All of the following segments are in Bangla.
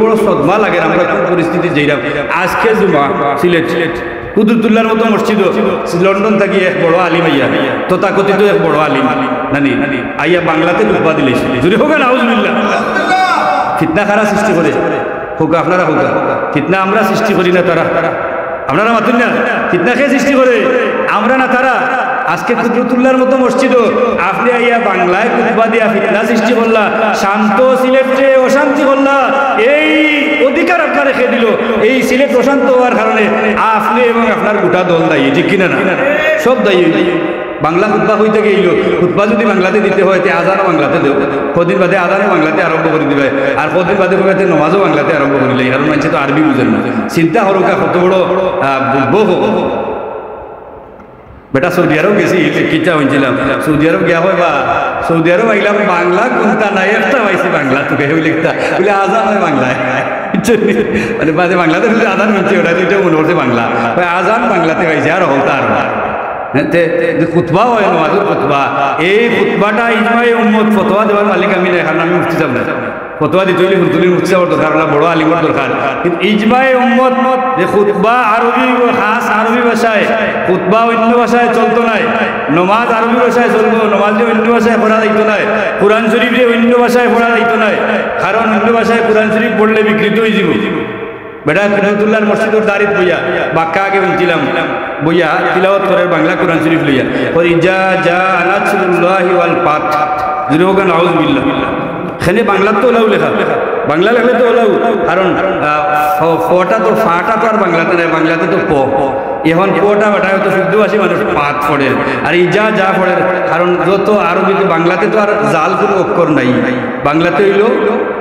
বড় সদমা লাগে আমরা কোন পরিস্থিতি যাইলাম। আজকে জুমা সিলেট কুদরতুল্লাহর মতো মসজিদ লন্ডন থাকি এক বড় আলিম আইয়া তথাকথিত এক বড় আলিম নানি আইয়া বাংলাতে খুতবা দিলেছিল জুড়ে হোক নাউজুবিল্লাহ। ফিতনা খারা সৃষ্টি করে হোক আপনারা হোক ফিতনা আমরা সৃষ্টি করি না তারা আপনারা মাতুন না ফিতনা খেয়ে সৃষ্টি করে আমরা না তারা। আজকে কুদরতুল্লাহর মতো মসজিদ আপনি আইয়া বাংলায় খুতবা দিয়া ফিতনা সৃষ্টি করলা, শান্ত সিলেটে অশান্তি করলা, এই অধিকার আপনার রেখে দিল। এই সিলেট অশান্ত হওয়ার কারণে আপনি এবং আপনার গোটা দল দায়ী, ঠিক কিনা না? সব দায়ী। বাংলা খুতবা হইতে গেল, খুতবা যদি বাংলাতে দিতে হয় তে আজানও বাংলাতে দেব, কদিন বাদে আজানও বাংলাতে আরম্ভ করে দিবে, আর কদিন বাদে বাদে নমাজও বাংলাতে আরম্ভ করিলে, কারণ মানুষ তো আরবি বুঝেন না। চিন্তা হরকা কত বড় বুঝবো। বেটা সৌদি আরব গেছি কিচ্ছা হয়েছিলাম, সৌদি আরব গিয়া হয় বা সৌদি আরব আইলাম বাংলা কোনটা নাই একটা পাইছি বাংলা তোকে লিখতা বলে আজান হয় বাংলায়, মানে বাদে বাংলাতে আজান হচ্ছে ওটা দুইটা মনে করছে বাংলা, আজান বাংলাতে পাইছে আর হলতা আর খুতবা হয় নওয়াজের খুতবা। এই খুতবাটা ইজমায়ে উম্মত ফতোয়া দেওয়ার মালিক আমি না, কারণ আমি মুফতি সাহেব না, ফতোয়া দিতে হইলে হুজুরের মুফতি সাহেবের দরকার না, বড় আলিমের দরকার। কিন্তু ইজমায়ে উম্মত যে খুতবা আরবি খাস আরবি ভাষায়, খুতবা অন্য ভাষায় চলতো নাই, নমাজ আরবি ভাষায় চলতো, নমাজ যে অন্য ভাষায় পড়া যাইতো নাই, কোরআন শরীফ যে অন্য ভাষায় পড়া যাইতো নাই, কারণ অন্য ভাষায় কোরআন শরীফ পড়লে বিকৃত হয়ে যাব। বেটা কুদরতুল্লাহর মসজিদের দাঁড়িয়ে বইয়া বাক্কা আগে বলছিলাম বইয়া তিলাওয়াত করে বাংলা কোরআন শরীফ লইয়া ইজা জা নাসরুল্লাহি ওয়াল ফাতহ যদি হোক নাউজুবিল্লাহ। এখানে বাংলা তো ওলাও লেখা, বাংলা লেখলে তো ওলাও, কারণ ফটা তো ফাটা তো আর বাংলাতে নাই, বাংলাতে তো প, এখন পটা বেটা হয়তো শুদ্ধবাসী মানুষ পাত পড়ে, আর ইজা যা পড়ে, কারণ যত আরবিতে বাংলাতে তো আর জাল কোনো অক্ষর নাই, বাংলাতে হইলো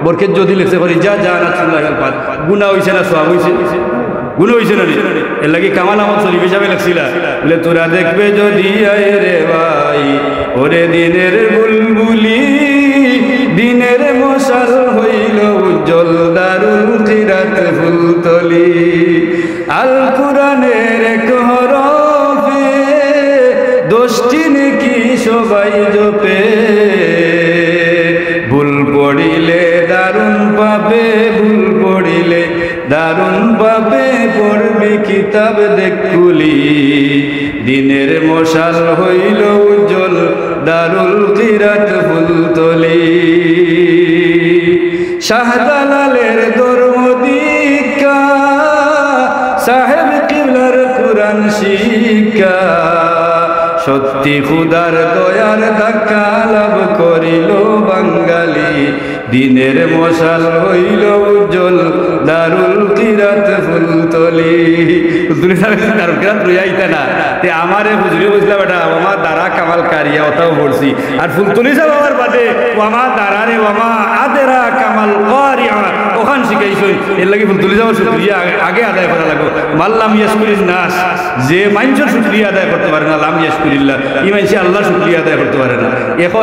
বরকেত যদি লিখছে ইজা যা নাসরুল্লাহি ওয়াল ফাতহ। গুনাহ হইছে না সওয়াব হইছে? গুণ হয়েছে না? এর লাগে কামাল আহমদ শরীফ হিসাবে লাগছিল বলে তোরা দেখবে যদি আয় রে ভাই ওরে দিনের বুলবুলি, দিনের মশাল হইল উজ্জ্বল দারুল কিরাত ফুলতলি, আল কুরআনের এক হরফে 10টি নেকি সবাই জপে, ভুল পড়িলে দারুণ পাবে, ভুল পড়িলে দারুণ পাবে, পড়বি কিতাব দেখুলি, দিনের মশাল হইল উজ্জ্বল দারুল কিরাত ফুলতলি। শাহজালালের দরমদিকা সাহেব কিবলার কুরআন শিক্ষা, সত্যি খুদার দয়ার ধাক্কা লাভ করিল বাঙালি, দিনের মশাল হইল উজ্জ্বল দারুল কিরাত ফুলতলি। দারুল কিরাত রইয়াইতা না তে আমারে হুজুরে বুঝলাম বেটা আমার দ্বারা কামাল কারিয়া ওটাও পড়ছি, আর ফুলতলি যাব আমার বাদে ওয়ামা দারারে ওয়ামা আদেরা কামাল কারিয়া ওখান শিখাইছই। এর লাগি ফুলতলি যাওয়ার শুকরিয়া আগে আদায় করা লাগবে। মাল্লাম ইয়াশকুরিন নাস, যে মানুষের শুকরিয়া আদায় করতে পারে না লাম ইয়াশকুরিল্লাহ, এই মানুষ আল্লাহর শুকরিয়া আদায় করতে পারে না। এখন